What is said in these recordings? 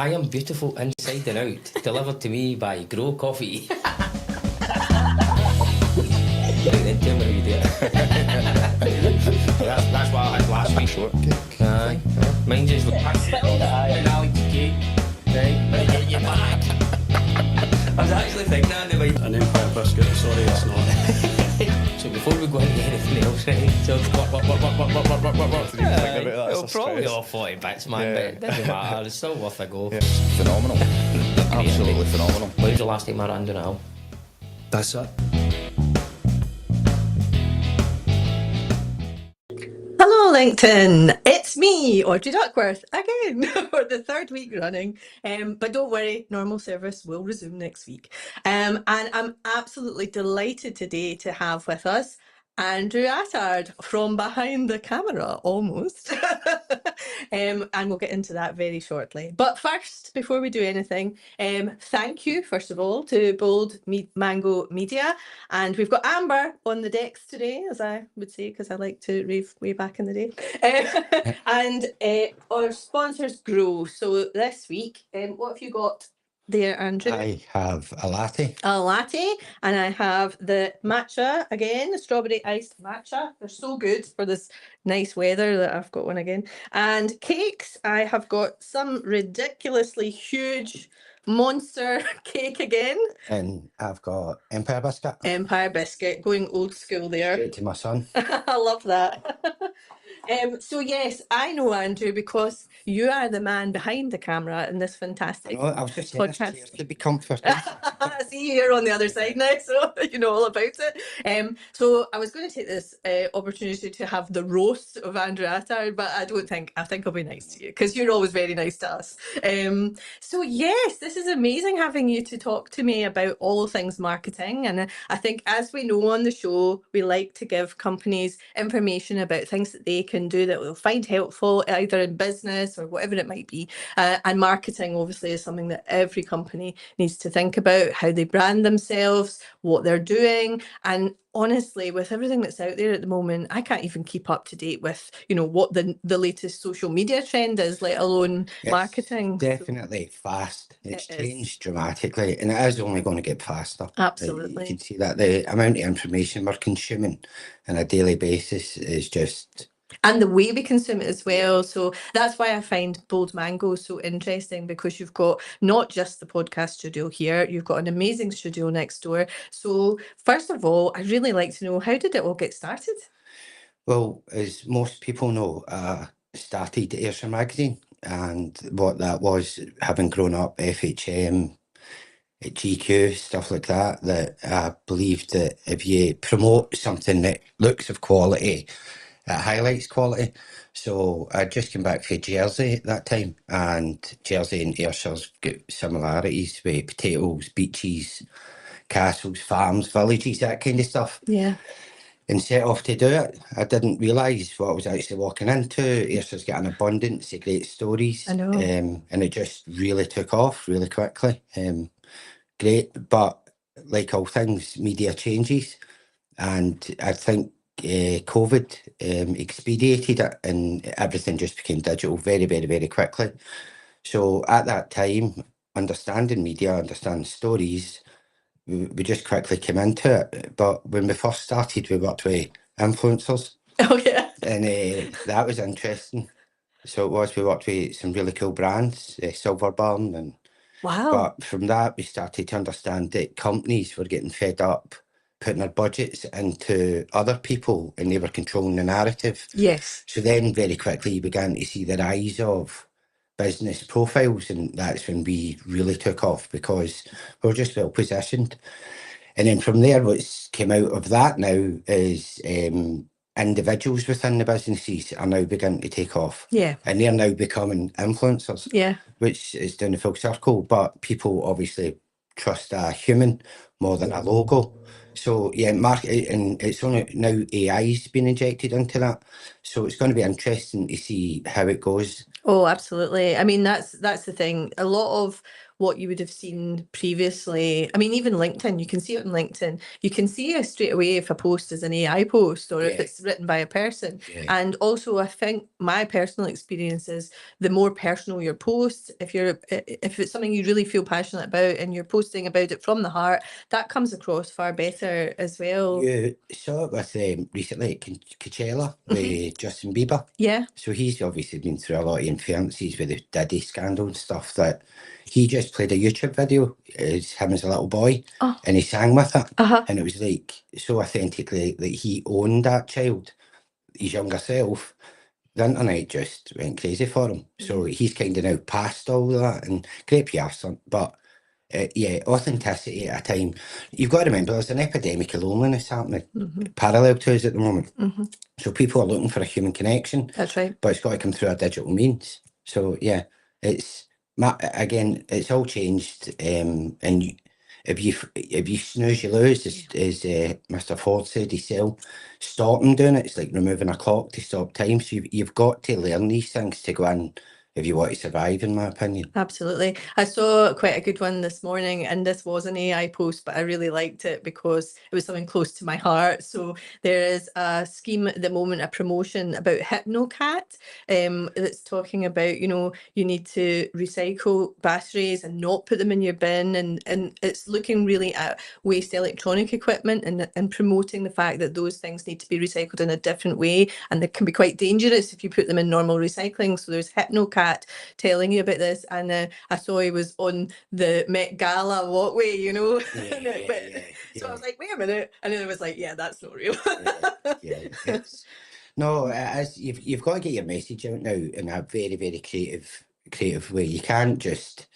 I am beautiful inside and out, delivered to me by Grow Coffee. Then tell me how you do it. That's what I had last week. Shortcake. Aye. Mine just spilled an allergy cake. Right, you're back. I was actually thinking that in my... An Empire biscuit, sorry it's not. So before we go into anything else, right? So Think about that, it'll it's a probably stress. all 40 bits, man, Yeah. but it doesn't matter. It's still worth a go. Yeah. Phenomenal. Absolutely phenomenal. When was the last time I ran down a hill? That's it. Hello, LinkedIn. It's me, Audrey Duckworth, again for the third week running. But don't worry, normal service will resume next week. And I'm absolutely delighted today to have with us Andrew Attard from behind the camera, almost. And we'll get into that very shortly. But first, before we do anything, thank you, first of all, to Bold Mango Media. And we've got Amber on the decks today, as I would say, because I like to rave way back in the day. And our sponsors Grow. So this week, what have you got there, Andrew? I have a latte. A latte, and I have the matcha again, the strawberry iced matcha. They're so good for this nice weather that I've got one again. And cakes, I have got some ridiculously huge monster cake again. And I've got Empire biscuit. Empire biscuit, going old school there. Straight to my son. I love that. So yes, I know Andrew because you are the man behind the camera in this fantastic I was just saying, this podcast. chair should be comfortable. I see you here on the other side now, so you know all about it. So I was going to take this opportunity to have the roast of Andrew Attard, but I think I'll be nice to you because you're always very nice to us. So yes, this is amazing having you to talk to me about all things marketing, and I think, as we know on the show, we like to give companies information about things that they can do that will find helpful either in business or whatever it might be. And marketing obviously is something that every company needs to think about, how they brand themselves, what they're doing. And honestly, with everything that's out there at the moment, I can't even keep up to date with, what the latest social media trend is, let alone It's marketing. Definitely fast. It's It is. changed dramatically, and it is only going to get faster. Absolutely. You can see that the amount of information we're consuming on a daily basis is just... And the way we consume it as well. So that's why I find Bold Mango so interesting, because you've got not just the podcast studio here, you've got an amazing studio next door. So first of all, I'd really like to know, how did it all get started? Well, as most people know, I started Ayrshire Magazine, and what that was, having grown up FHM, at GQ, stuff like that, that I believed that if you promote something that looks of quality, it highlights quality. So I just came back from Jersey at that time, and Jersey and Ayrshire's got similarities with potatoes, beaches, castles, farms, villages, that kind of stuff. Yeah. And set off to do it. I didn't realise what I was actually walking into. Ayrshires got an abundance of great stories. I know. And it just really took off really quickly. Great, but like all things, media changes. And I think COVID expedited it, and everything just became digital very, very, very quickly. So at that time, understanding media, understanding stories, we just quickly came into it. But when we first started, we worked with influencers, Oh, yeah. and that was interesting. So it was, we worked with some really cool brands, Silverburn, and Wow. but from that we started to understand that companies were getting fed up putting their budgets into other people, and they were controlling the narrative. Yes. So then very quickly you began to see the rise of business profiles, and that's when we really took off, because we were just well positioned. And then from there, what's came out of that now is individuals within the businesses are now beginning to take off. Yeah. And they're now becoming influencers. Yeah. Which is down the full circle, but people obviously trust a human more than a logo. So yeah, and it's only now AI's been injected into that. So it's going to be interesting to see how it goes. Oh, absolutely. I mean, that's the thing. A lot of what you would have seen previously. I mean, even LinkedIn, you can see it on LinkedIn. You can see straight away if a post is an AI post or if Yeah. it's written by a person. Yeah. And also, I think my personal experience is the more personal your post, if it's something you really feel passionate about and you're posting about it from the heart, that comes across far better as well. You saw it with recently at Coachella with Justin Bieber. Yeah. So he's obviously been through a lot of interferences with the Diddy scandal and stuff, that he just played a YouTube video, it's him as a little boy, Oh. and he sang with it. Uh-huh. And it was like so authentically that he owned that child, his younger self. The internet just went crazy for him. So he's kind of now past all of that, and great PR stunt, but yeah, authenticity at a time. You've got to remember there's an epidemic of loneliness happening parallel to us at the moment. So people are looking for a human connection. That's right. But it's got to come through a digital means. So yeah, again, it's all changed. And if you snooze, you lose. As Mr. Ford said, stop them doing it. It's like removing a clock to stop time. So you've got to learn these things to go in if you want to survive, in my opinion. Absolutely. I saw quite a good one this morning, and this was an AI post, but I really liked it because it was something close to my heart. So there is a scheme at the moment, a promotion about HypnoCat, that's talking about, you need to recycle batteries and not put them in your bin. And it's looking really at waste electronic equipment and promoting the fact that those things need to be recycled in a different way. And they can be quite dangerous if you put them in normal recycling. So there's HypnoCat telling you about this, and I saw he was on the Met Gala walkway, Yeah, so I was like, wait a minute, and then I was like, yeah, that's not real. No, you've got to get your message out now in a very, very creative way. You can't just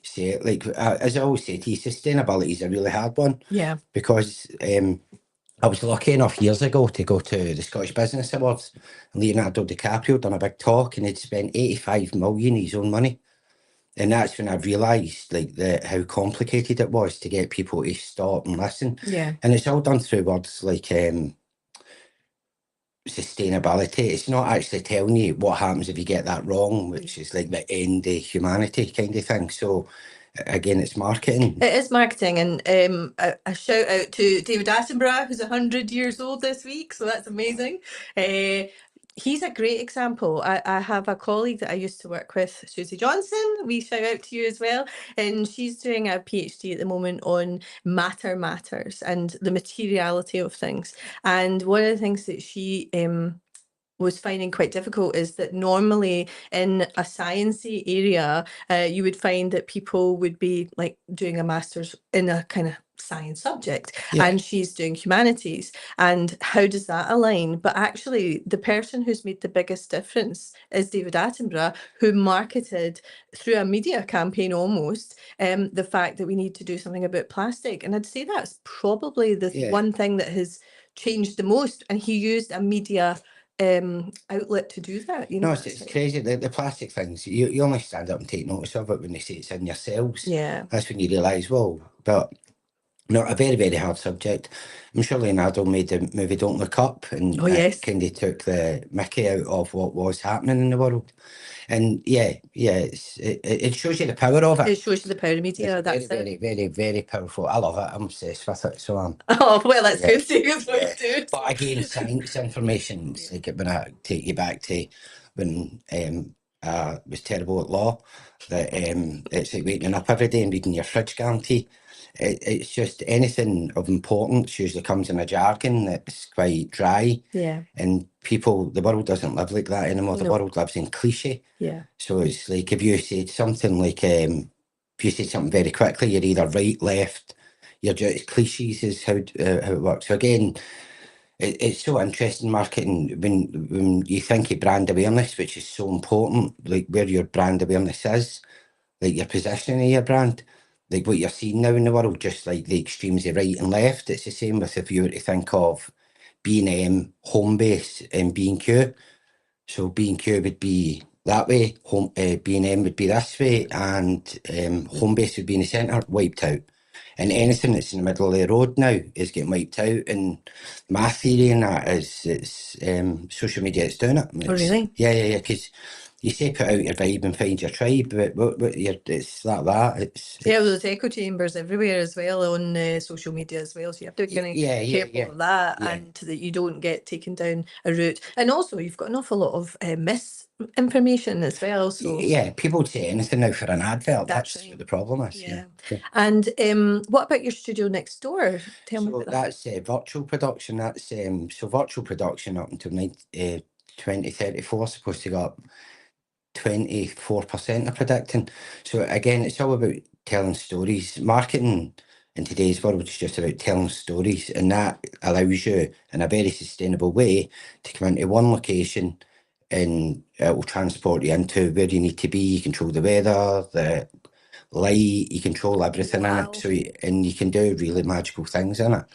say it like, as I always say to you, sustainability is a really hard one. Yeah. Because I was lucky enough years ago to go to the Scottish Business Awards, and Leonardo DiCaprio done a big talk, and he'd spent 85 million of his own money. And that's when I realised how complicated it was to get people to stop and listen. Yeah. And it's all done through words like sustainability. It's not actually telling you what happens if you get that wrong, which is like the end of humanity kind of thing. So again, it's marketing. It is marketing, and a shout out to David Attenborough, who's 100 years old this week, so that's amazing. He's a great example. I have a colleague that I used to work with, Susie Johnson. We shout out to you as well. And she's doing a PhD at the moment on matter matters and the materiality of things. And one of the things that she was finding quite difficult is that normally in a sciencey area, you would find that people would be like doing a master's in a kind of science subject, and she's doing humanities. And how does that align? But actually, the person who's made the biggest difference is David Attenborough, who marketed through a media campaign almost the fact that we need to do something about plastic. And I'd say that's probably the one thing that has changed the most. And he used a media outlet to do that. No, it's crazy. The plastic things, you only stand up and take notice of it when they say it's in your cells. Yeah. That's when you realise, well, but no, a very, very hard subject. I'm sure Leonardo made the movie Don't Look Up, and kind of took the mickey out of what was happening in the world. And it shows you the power of it. It shows you the power of media. It's very, very, very powerful. I love it. I'm obsessed with it. So I'm. Oh, well, that's good too. But again, science information, it's like when I take you back to when I was terrible at law, that it's like waking up every day and reading your fridge guarantee. It's just anything of importance usually comes in a jargon that's quite dry. Yeah. And the world doesn't live like that anymore. The world lives in cliche. Yeah. So it's like if you said something like, if you said something very quickly, you're either right, left. You're just cliches is how it works. So again, it's so interesting marketing when you think of brand awareness, which is so important, like where your brand awareness is, like your positioning of your brand. Like what you're seeing now in the world, just like the extremes of right and left. It's the same with if you were to think of B&M, Homebase and B&Q. So B&Q would be that way, B&M would be this way, and Homebase would be in the centre, wiped out. And anything that's in the middle of the road now is getting wiped out. And my theory in that is it's social media that's doing it. Oh, really? Yeah, because you say put out your vibe and find your tribe, but it's like that. Yeah, there's echo chambers everywhere as well on social media as well. So you have to be kind of careful of that, yeah. and that you don't get taken down a route. And also, you've got an awful lot of misinformation as well. So Yeah, people say anything now for an advert. That's That's right. what the problem is. yeah. Yeah. And what about your studio next door? Tell me So about that. that's virtual production. That's so virtual production up until 2034 supposed to go up 24% of predicting. So again, it's all about telling stories. Marketing in today's world is just about telling stories, and that allows you in a very sustainable way to come into one location and it will transport you into where you need to be. You control the weather, the light, you control everything in Wow. it. So and you can do really magical things in it.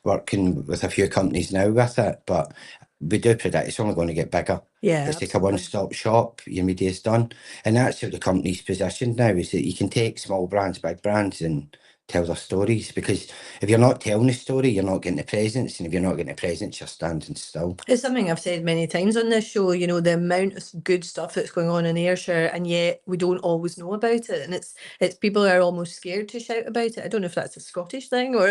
Working with a few companies now with it, but we do predict it's only going to get bigger. Yeah, It's like a absolutely. one-stop shop. Your media's done, and that's how the company's positioned now. Is that you can take small brands, big brands, and tell their stories. Because if you're not telling the story, you're not getting the presence, and if you're not getting the presence, you're standing still. It's something I've said many times on this show, you know, the amount of good stuff that's going on in Ayrshire, and yet we don't always know about it. And it's people are almost scared to shout about it. I don't know if that's a Scottish thing or,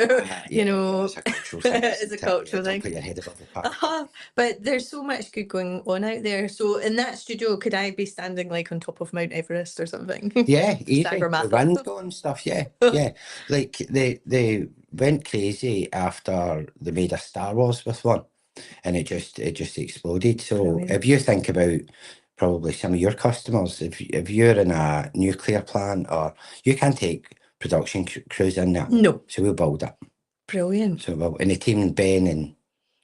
you know, it's a cultural thing. it's a cultural Don't thing. put your head above the parapet. But there's so much good going on out there. So in that studio, could I be standing like on top of Mount Everest or something? Yeah, easy. The Sagarmatha. wind going stuff, yeah. Like they went crazy after they made a Star Wars with one, and it just exploded. So Brilliant. if you think about probably some of your customers, if you're in a nuclear plant, or you can take production crews in there, No. so we'll build it. Brilliant. So and the team, Ben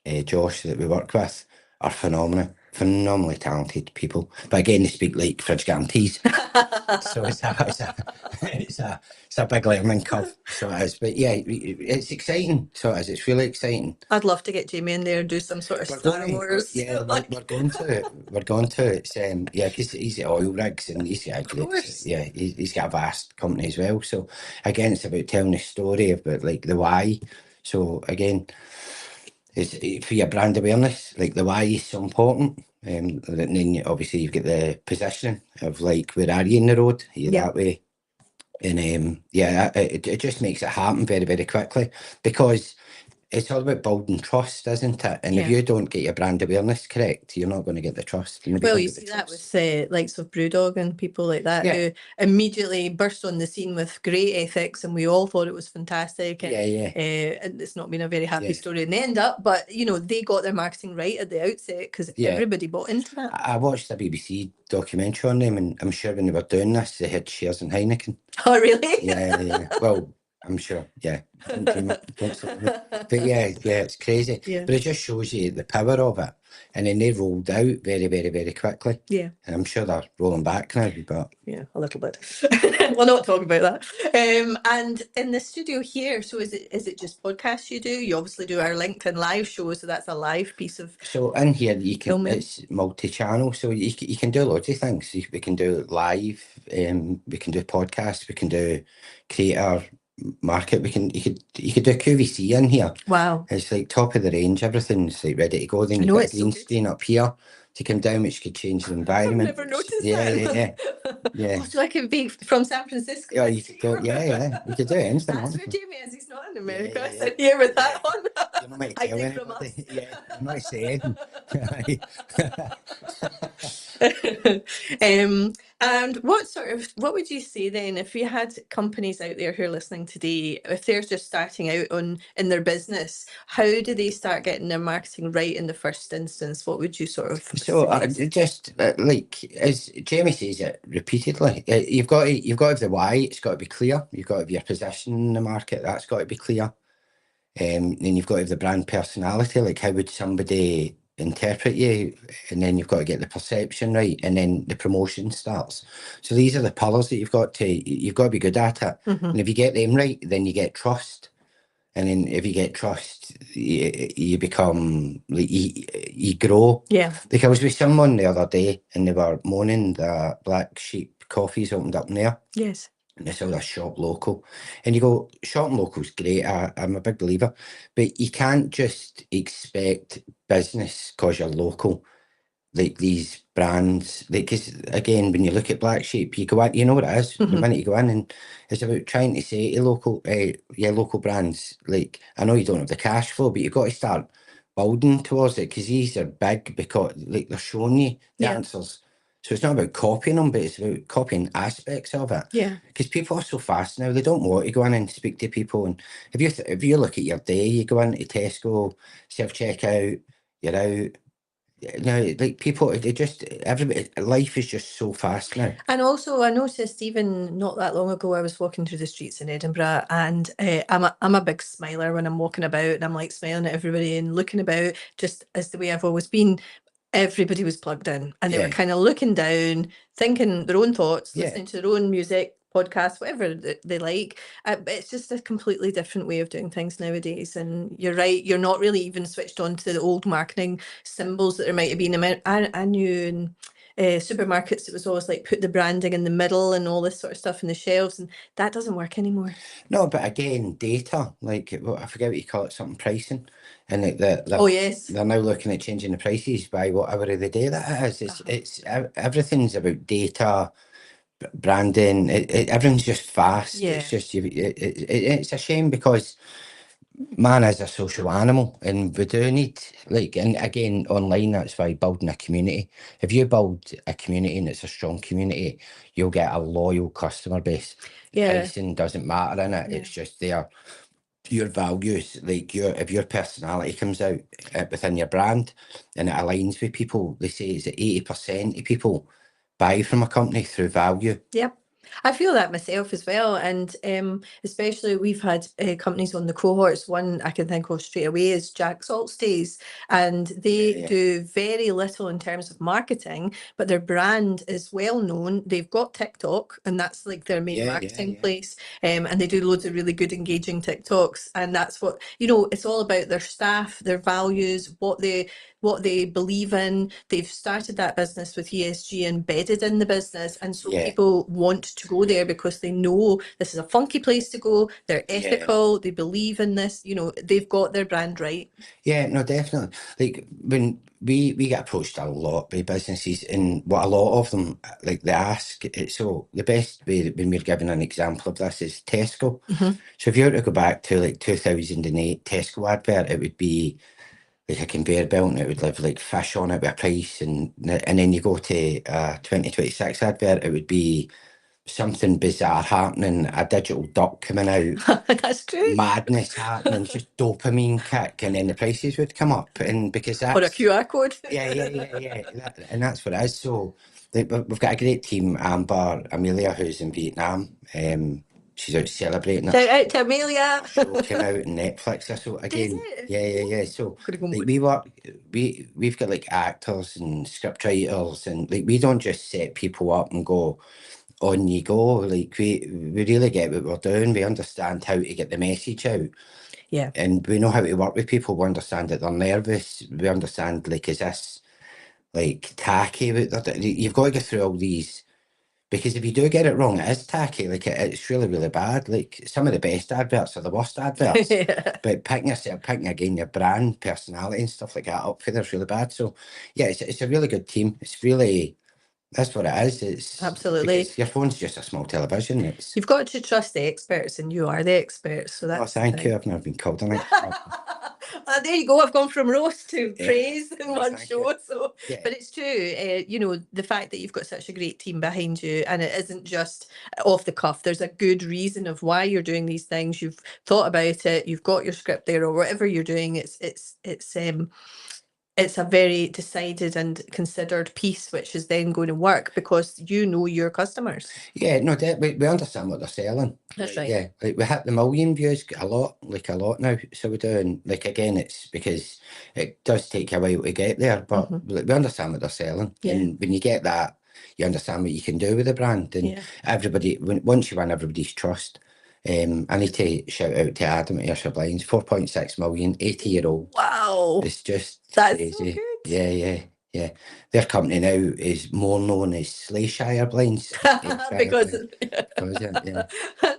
and Josh that we work with, are phenomenally talented people. But again, they speak like fridge guarantees. So it's a big learning curve. So it is. But yeah, it's exciting. So it is. It's really exciting. I'd love to get Jamie in there and do some sort of Star Wars. Yeah, we're going to. We're going to. It's yeah, because he's at oil rigs and he's got he's got a vast company as well. So again, it's about telling the story about like the why. So again, it's for your brand awareness, like the why is so important. And then obviously you've got the positioning of like, where are you in the road? Are you that way? And yeah, it just makes it happen very, very quickly, because it's all about building trust, isn't it? And if you don't get your brand awareness correct, you're not going to get the trust. Well, you see that with likes of Brewdog and people like that who immediately burst on the scene with great ethics, and we all thought it was fantastic. And, and it's not been a very happy story in the end up, but you know, they got their marketing right at the outset because everybody bought into that. I watched a BBC documentary on them, and I'm sure when they were doing this, they had shares in Heineken. Oh, really? Yeah. Well, I'm sure, yeah. But yeah, it's crazy. But it just shows you the power of it. And then they rolled out very, very, very quickly. Yeah. And I'm sure they're rolling back now, but yeah, a little bit. We'll not talk about that. And in the studio here, so is it just podcasts you do? You obviously do our LinkedIn live show, so that's a live piece of. So in here you can it's multi-channel, so you can do loads of things. We can do live, we can do podcasts, we can do creator market, you could do QVC in here. Wow. It's like top of the range, everything's like ready to go. Then you've got a green screen up here to come down, which could change the environment. I've never noticed that. Yeah. Oh, so I could be from San Francisco. Yeah, you could do you could do anything. That's where Jamie is. He's not in America. I sit here with that on. You're not meant to tell anybody. Yeah, I'm not saying. And what would you say then, if you had companies out there who are listening today, if they're just starting out in their business, how do they start getting their marketing right in the first instance? What would you sort of say? Just like as Jamie says it repeatedly, you've got to have the why. It's got to be clear. You've got to have your position in the market. That's got to be clear. Then you've got to have the brand personality. Like, how would somebody interpret you? And then you've got to get the perception right, and then the promotion starts. So these are the pillars that you've got to be good at it. And if you get them right, then you get trust. And then if you get trust, you become like you grow. Yeah. Like, I was with someone the other day, and they were moaning that Black Sheep Coffee's opened up in there. Yes. And it's all a shop local. And you go, shopping local's great. I'm a big believer. But you can't just expect business because you're local. like these brands, like, because again, when you look at Black Sheep, you go in, you know what it is. The Mhm. minute you go in, and it's about trying to say to local brands, like, I know you don't have the cash flow, but you've got to start building towards it, because these are big, because like they're showing you the Yeah. answers. So it's not about copying them, but it's about copying aspects of it. Yeah. Because people are so fast now, they don't want to go in and speak to people. And if you look at your day, you go into Tesco, self checkout, you're out. No, like people, they just, everybody, life is just so fast now. And also, I noticed even not that long ago, I was walking through the streets in Edinburgh, and I'm a big smiler when I'm walking about, and I'm like smiling at everybody and looking about, just as the way I've always been. Everybody was plugged in, and they were Yeah. kind of looking down, thinking their own thoughts, Yeah. listening to their own music, podcasts, whatever they like. But it's just a completely different way of doing things nowadays. And you're right, you're not really even switched on to the old marketing symbols that there might have been. I knew in supermarkets it was always like put the branding in the middle and all this sort of stuff in the shelves, and that doesn't work anymore. No, but again, data, like, I forget what you call it, something pricing. And like Oh yes. they're now looking at changing the prices by whatever of the day that it is. Everything's about data, branding, everything's just fast. Yeah. It's just, it's a shame, because man is a social animal, and we do need, like, and again, online, that's why building a community. If you build a community and it's a strong community, you'll get a loyal customer base. Yeah. Pricing doesn't matter in it. Yeah. It's just your values, like if your personality comes out within your brand and it aligns with people. They say it's 80% of people buy from a company through value. Yep. I feel that myself as well, and especially we've had companies on the cohorts. One I can think of straight away is Jack Saltstays, and they Yeah. do very little in terms of marketing, but their brand is well known. They've got TikTok, and that's like their main marketing place, and they do loads of really good engaging TikToks, and that's what, you know, it's all about their staff, their values, what they believe in. They've started that business with ESG embedded in the business, and so Yeah. people want to go there because they know this is a funky place to go. They're ethical. They believe in this. You know, they've got their brand right. Yeah, no, definitely. Like when we get approached a lot by businesses, and what a lot of them, like, they ask. So the best way that when we're giving an example of this is Tesco. So if you were to go back to like 2008 Tesco advert, it would be like a conveyor belt, and it would have like fish on it with a price, and then you go to 2026 advert, it would be something bizarre happening, a digital duck coming out, That's true. madness happening, just dopamine kick, and then the prices would come up, and because Or a that's QR code. yeah, and that's what it is. So like, we've got a great team, Amber, Amelia, who's in Vietnam. She's out celebrating it. Shout out to Amelia. Show came out on Netflix. So again, it? yeah. So Gotta go like more. we've got like actors and script writers, and like we don't just set people up and go, on you go. Like we really get what we're doing. We understand how to get the message out. Yeah. And we know how to work with people. We understand that they're nervous. We understand, like, is this like tacky? You've got to go through all these, because if you do get it wrong, it is tacky. Like it's really, really bad. Like some of the best adverts are the worst adverts. Yeah. But picking again your brand, personality, and stuff like that up for there's really bad. So yeah, it's a really good team. It's really, that's what it is. It's Absolutely. because your phone's just a small television. It's You've got to trust the experts, and you are the experts. So oh, that's the thank thing. you. I've never been called on it. There you go. I've gone from roast to Yeah. praise in one Thank show. you. So, Yeah. but it's true. You know, the fact that you've got such a great team behind you, and it isn't just off the cuff. There's a good reason of why you're doing these things. You've thought about it. You've got your script there, or whatever you're doing. It's a very decided and considered piece, which is then going to work because you know your customers. Yeah, no, we understand what they're selling. That's Like, right. yeah, like we hit the million views a lot now. So we're doing, like, again, it's because it does take a while to get there, but like, we understand what they're selling. Yeah. And when you get that, you understand what you can do with the brand. And Yeah. everybody, once you win everybody's trust, I need to shout out to Adam at Ayrshire Blinds, 4.6 million, 80-year-old. Wow. It's just That's crazy. so good. Yeah. Their company now is more known as Slayshire Blinds. Because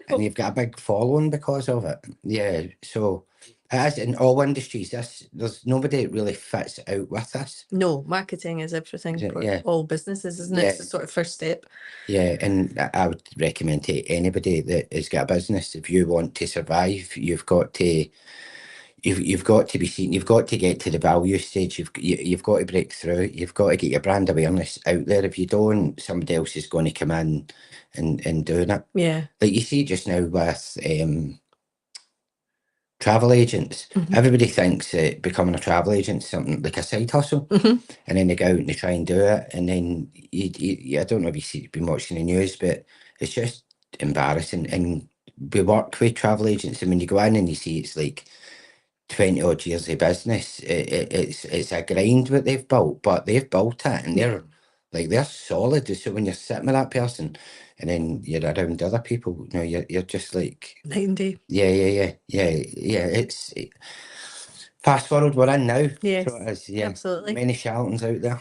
And you've got a big following because of it. Yeah. So As in all industries, there's nobody that really fits out with this. No, marketing is everything for Yeah, all businesses, isn't it? yeah, It's the sort of first step. yeah. And I would recommend to anybody that has got a business, if you want to survive, you've got to be seen. You've got to get to the value stage. You've got to break through. You've got to get your brand awareness out there. If you don't, somebody else is going to come in and doing it. Yeah. Like you see just now with travel agents. Mhm. Everybody thinks that becoming a travel agent is something like a side hustle, Mhm. and then they go out and they try and do it, and then I don't know if you've been watching the news, but it's just embarrassing. And we work with travel agents, and when you go in and you see it's like 20 odd years of business, it's a grind what they've built, but they've built it, and they're solid. So when you're sitting with that person, and then you're around other people, you're just like, 90. yeah. It's fast forward, we're in now. Yes, So it is, yeah. absolutely. Many charlatans out there.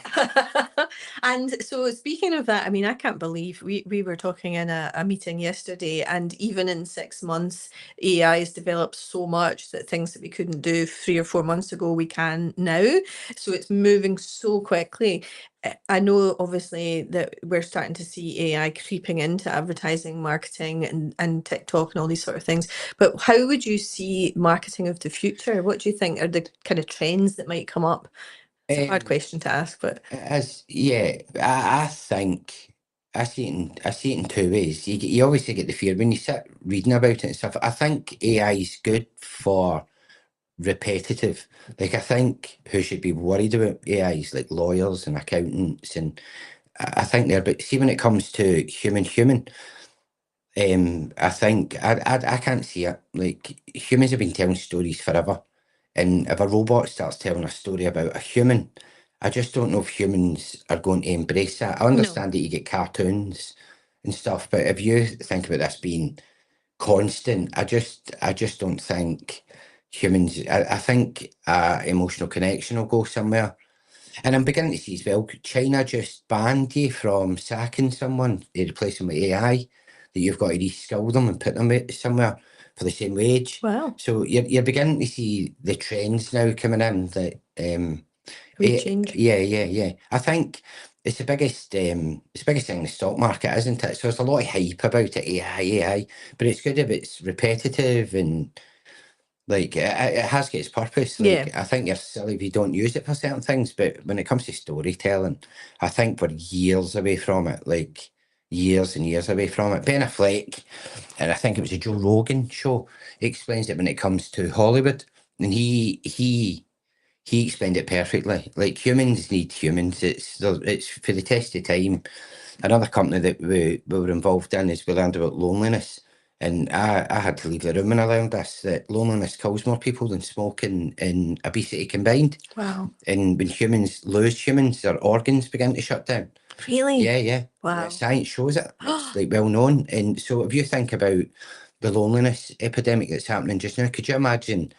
And so speaking of that, I mean, I can't believe we were talking in a meeting yesterday, and even in 6 months, AI has developed so much that things that we couldn't do 3 or 4 months ago, we can now. So it's moving so quickly. I know obviously that we're starting to see AI creeping into advertising, marketing, and TikTok and all these sort of things. But how would you see marketing of the future? What do you think are the kind of trends that might come up? It's a hard question to ask, but I think I see it in two ways. You obviously get the fear when you sit reading about it and stuff. I think AI is good for repetitive. Like I think who should be worried about AI is like lawyers and accountants, and I think they're. But see, when it comes to human, I think I can't see it. Like humans have been telling stories forever, and if a robot starts telling a story about a human, I just don't know if humans are going to embrace that. I no. understand that you get cartoons and stuff, but if you think about this being constant, I just don't think humans. I think emotional connection will go somewhere. And I'm beginning to see as well, China just banned you from sacking someone to replace them with AI, that you've got to reskill them and put them somewhere for the same wage. Wow. So you're beginning to see the trends now coming in that We change. yeah. I think it's the biggest thing in the stock market, isn't it? So there's a lot of hype about it, AI, but it's good if it's repetitive and like it has got its purpose. Like Yeah. I think you're silly if you don't use it for certain things, but when it comes to storytelling, I think we're years away from it. Like years and years away from it. Ben Affleck, and I think it was a Joe Rogan show, explains it when it comes to Hollywood, and he explained it perfectly. Like humans need humans. It's for the test of time. Another company that we were involved in is we learned about loneliness. And I had to leave the room when I learned this, that loneliness kills more people than smoking and obesity combined. Wow. And when humans lose humans, their organs begin to shut down. Really? Yeah. Wow. Science shows it. It's like well known. And so if you think about the loneliness epidemic that's happening just now, could you imagine?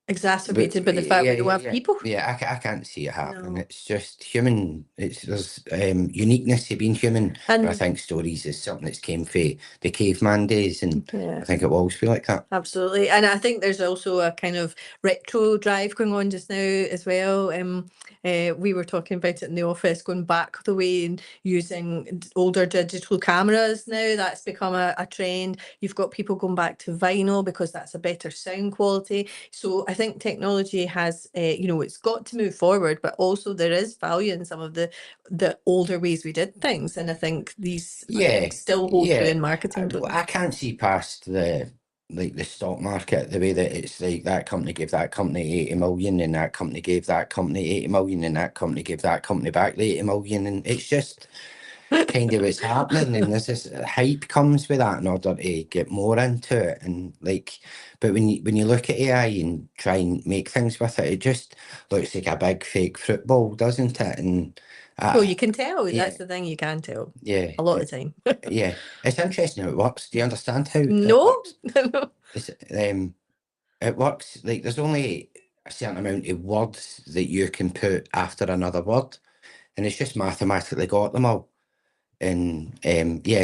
Exacerbated by the fact we don't have people. Yeah, I can't see it happening. No. It's just human. There's uniqueness to being human, but I And think stories is something that's came from the caveman days, and yeah, I think it will always be like that. absolutely. And I think there's also a kind of retro drive going on just now as well. We were talking about it in the office, going back the way and using older digital cameras now. That's become a trend. You've got people going back to vinyl because that's a better sound quality. So I think technology has, it's got to move forward, but also there is value in some of the older ways we did things. And I think these still hold true in marketing. Don't I can't see past the stock market, the way that it's like that company gave that company 80 million, and that company gave that company 80 million, and that company gave that company back the 80 million, and it's just kind of what's happening. And there's this hype comes with that in order to get more into it, and like, but when you look at AI and try and make things with it, it just looks like a big fake football, doesn't it? And Well, you can tell. yeah. That's the thing. You can tell yeah, a lot of the time. yeah, it's interesting how it works. Do you understand how it No. works? No. It's, it works like there's only a certain amount of words that you can put after another word, and it's just mathematically got them all. And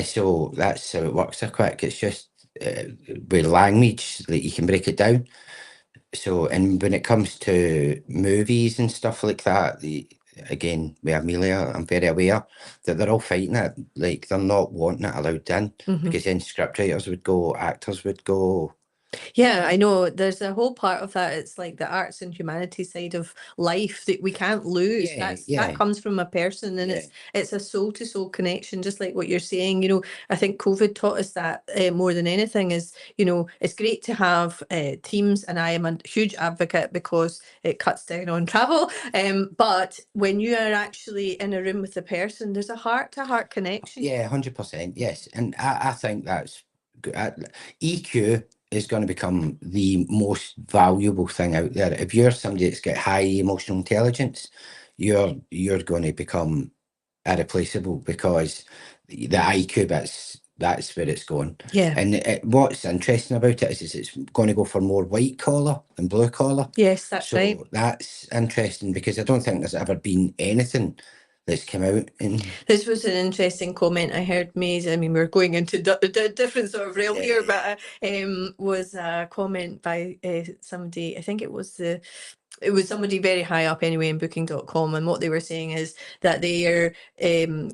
so that's how it works so quick. It's just with language that you can break it down. So, and when it comes to movies and stuff like that, again, with Amelia, I'm very aware that they're all fighting it. Like, they're not wanting it allowed in because then scriptwriters would go, actors would go. Yeah, I know. There's a whole part of that. It's like the arts and humanities side of life that we can't lose. Yeah, That comes from a person, and Yeah. it's a soul to soul connection, just like what you're saying. You know, I think COVID taught us that more than anything is, you know, it's great to have teams, and I am a huge advocate because it cuts down on travel. But when you are actually in a room with the person, there's a heart to heart connection. Yeah, 100%. Yes. And I think that's EQ is going to become the most valuable thing out there. If you're somebody that's got high emotional intelligence, you're going to become irreplaceable because the IQ that's where it's going. Yeah. And what's interesting about it is it's going to go for more white collar than blue collar. Yes, that's right. So that's interesting because I don't think there's ever been anything that's come out in. This was an interesting comment I heard made. I mean, we're going into different sort of realm here, but was a comment by somebody. I think it was somebody very high up anyway in booking.com, and what they were saying is that their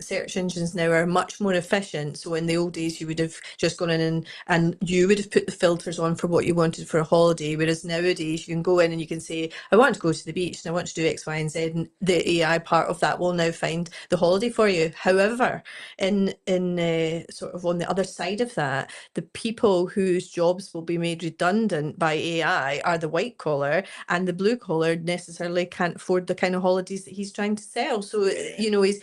search engines now are much more efficient. So in the old days you would have just gone in and you would have put the filters on for what you wanted for a holiday, whereas nowadays you can go in and you can say, I want to go to the beach and I want to do X, Y and Z, and the AI part of that will now find the holiday for you. However, in sort of on the other side of that, the people whose jobs will be made redundant by AI are the white collar, and the blue collar necessarily can't afford the kind of holidays that he's trying to sell. So you know, he's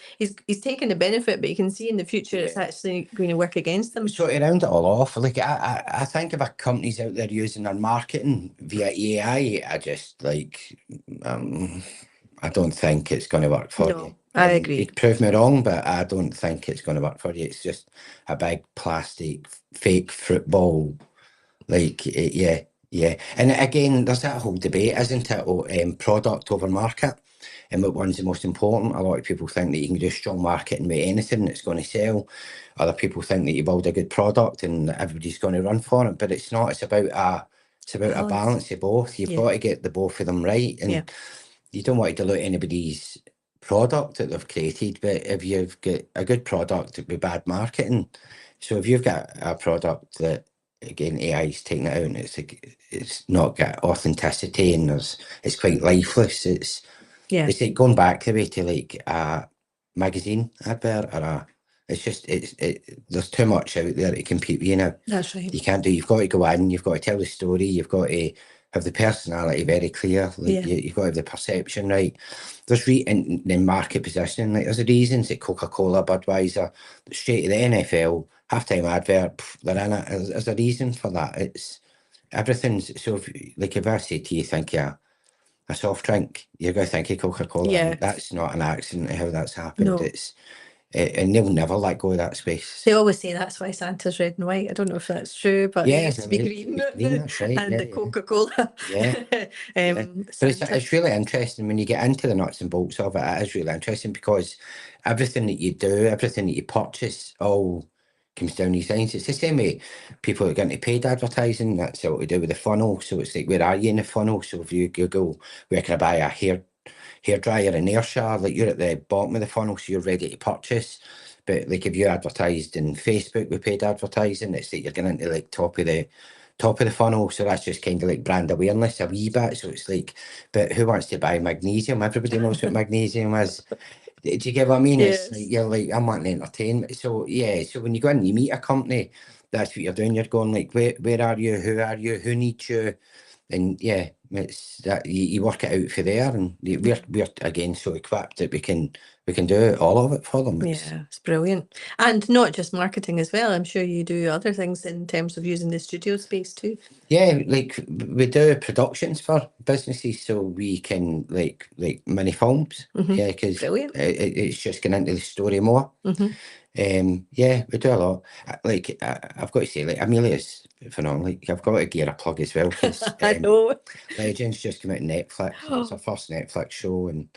taking the benefit, but you can see in the future it's actually going to work against them. So to round it all off, like I think if a company's out there using their marketing via AI, I just like I don't think it's going to work for you. I agree. You'd prove me wrong, but I don't think it's going to work for you. It's just a big plastic fake football. Like, yeah. And again, there's that whole debate, isn't it? Product over market. And what one's the most important? A lot of people think that you can do strong marketing with anything that's going to sell. Other people think that you build a good product and everybody's going to run for it. But it's not. It's about a balance of both. You've got to get the both of them right. And you don't want to dilute anybody's product that they've created. But if you've got a good product with bad marketing, so if you've got a product that, again, AI's taking it out and it's not got authenticity and it's quite lifeless. It's like going back the way to like a magazine advert or there's too much out there to compete with, you know. That's right. You've got to go in, you've got to tell the story, you've got to have the personality very clear, like you've got to have the perception right. There's in market positioning, like there's reasons that Coca-Cola, Budweiser, straight to the NFL, halftime advert, they're in it. There's a reason for that. It's everything's so if I say to you, think a soft drink, you're going to think of Coca-Cola. Yeah. That's not an accident how that's happened. No. It's and they'll never let go of that space. They always say that's why Santa's red and white. I don't know if that's true, but it used to be green. That's right. And the Coca-Cola. But it's really interesting when you get into the nuts and bolts of it. It is really interesting because everything that you do, everything that you purchase, all comes down these lines. It's the same way people that get into paid advertising. That's all to do with the funnel. So it's like, where are you in the funnel? So if you Google, where can I buy a hairdryer in Ayrshire, like you're at the bottom of the funnel, so you're ready to purchase. But like if you advertised in Facebook with paid advertising, it's like you're getting into like top of the funnel. So that's just kind of like brand awareness a wee bit. So it's like, but who wants to buy magnesium? Everybody knows what magnesium is. Do you get what I mean? Yes. It's like you're like, I'm wanting entertainment. So so when you go in and you meet a company, that's what you're doing. You're going like, where are you? Who are you? Who needs you? And it's that you work it out for there, and we're again so equipped that we can do all of it for them. It's brilliant. And not just marketing as well. I'm sure you do other things in terms of using the studio space too. Yeah, like we do productions for businesses, so we can like mini films. Yeah, because it's just getting into the story more. We do a lot. Like I've got to say, like Amelia's phenomenal. Like I've got to give her a plug as well. I know. Legends just came out on Netflix. It's her first Netflix show, and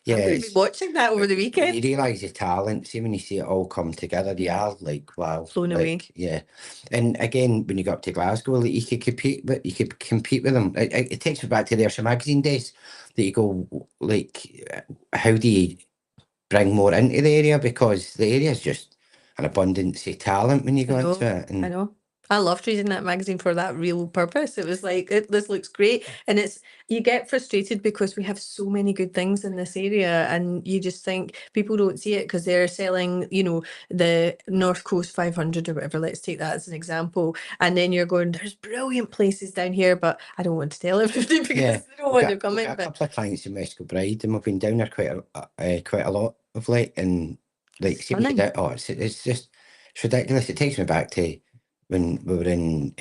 Yeah, I'm going to be watching that over the you weekend. realise the talent. See when you see it all come together, you are like, wow, Blown away. Yeah, and again, when you go up to Glasgow, like, you could compete with them. It takes me back to the Ayrshire Magazine days. That you go like, how do you bring more into the area, because the area is just an abundance of talent when you go into it. I And know. I loved reading that magazine for that real purpose. It was like, this looks great. And you get frustrated because we have so many good things in this area, and you just think people don't see it because they're selling, the North Coast 500 or whatever. Let's take that as an example. And then you're going, there's brilliant places down here, but I don't want to tell everybody because yeah, they don't want to come we've in. got a But couple of clients in West Kilbride, and we've been down there quite a lot of late. And like, see when you stunning. do, it's just it's ridiculous. It takes me back to when we were in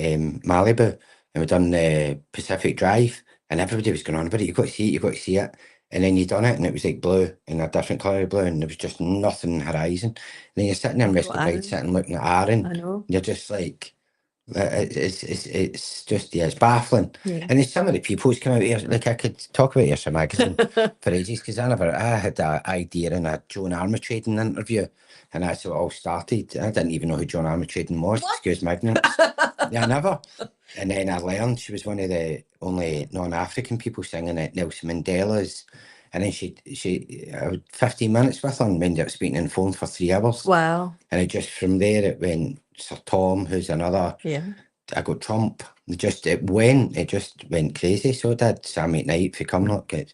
Malibu and we done the Pacific Drive, and everybody was going on about it. You've got to see it, you've got to see it. And then you done it, and it was like blue, and a different colour of blue, and there was just nothing on the horizon. And then you're sitting there in I've West got Kilbride, Aaron. sitting looking at Aaron, I know. you're just like, it's just, yeah, it's baffling. Yeah. And there's some of the people who's come out here, like, I could talk about Ayrshire Magazine for ages, because I had an idea in a Joan Armatrading interview, and that's how it all started. I didn't even know who Joan Armatrading was, excuse my ignorance. Yeah, never. And then I learned she was one of the only non-African people singing at Nelson Mandela's. And then she 15 minutes with her, and we ended up speaking on the phone for 3 hours. Wow. And it just, from there, it went Sir Tom, who's another. Yeah. I got Trump. It just went crazy. So it did Sammy at Night for Cumnock.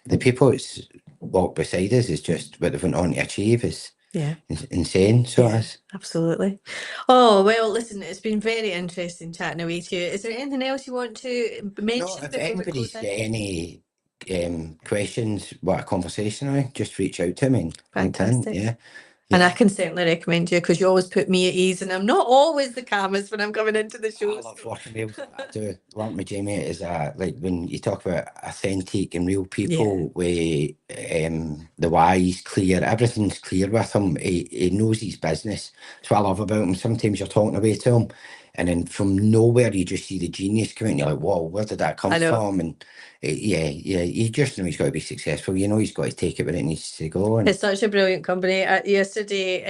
The people that's walked beside us is just what they went on to achieve is Yeah. insane. So it Yeah. is. Absolutely. Oh, well, listen, it's been very interesting chatting away to you. Is there anything else you want to mention No, if before we anybody's close got in? any questions, what a conversation on, just reach out to me on LinkedIn. Fantastic. Yeah. And I Yeah. can certainly recommend you because you always put me at ease, and I'm not always the calmest when I'm coming into the I show. love working with I do work with Jamie is like when you talk about authentic and real people with the why's clear, everything's clear with him. He knows his business. That's what I love about him. Sometimes you're talking away to him, and then from nowhere you just see the genius come out, and you're like, whoa, where did that come I know. from? And yeah, you just know he's got to be successful. You know he's got to take it where it needs to go. And It's such a brilliant company. Yesterday,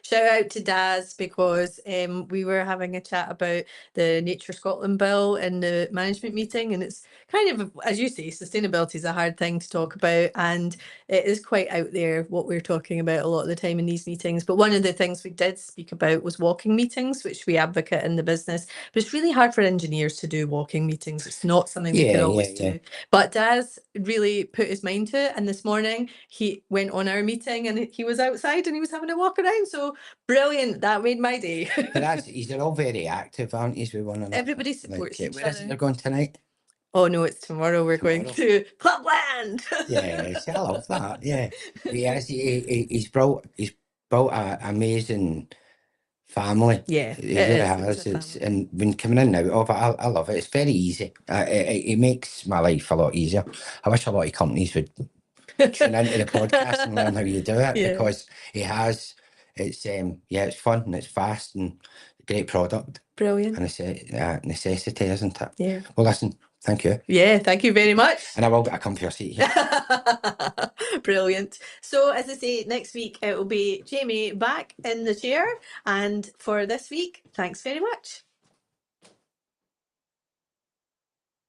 shout out to Daz because we were having a chat about the Nature Scotland bill in the management meeting, and it's kind of, as you say, sustainability is a hard thing to talk about, and it is quite out there what we're talking about a lot of the time in these meetings. But one of the things we did speak about was walking meetings, which we advocate in the business. But it's really hard for engineers to do walking meetings. It's not something we can always do. But Daz really put his mind to it, and this morning he went on our meeting and he was outside and he was having a walk around. So brilliant! That made my day. but they're all very active, aren't you? With one another. Everybody supports each Where is it other. they're going tonight? Oh no, it's tomorrow. We're going to Clubland. Yeah, see, I love that. Yeah, he's built an amazing family. Yeah, He it really is. has. It's a It's family. and when coming in now, I love it. It's very easy. It makes my life a lot easier. I wish a lot of companies would tune into the podcast and learn how you do it, Yeah. because he has. It's it's fun and it's fast and a great product. Brilliant. And it's a necessity, isn't it? Yeah. Well, listen, thank you. Yeah, thank you very much. And I will get a comfier seat here. Brilliant. So, as I say, next week it will be Jamie back in the chair. And for this week, thanks very much.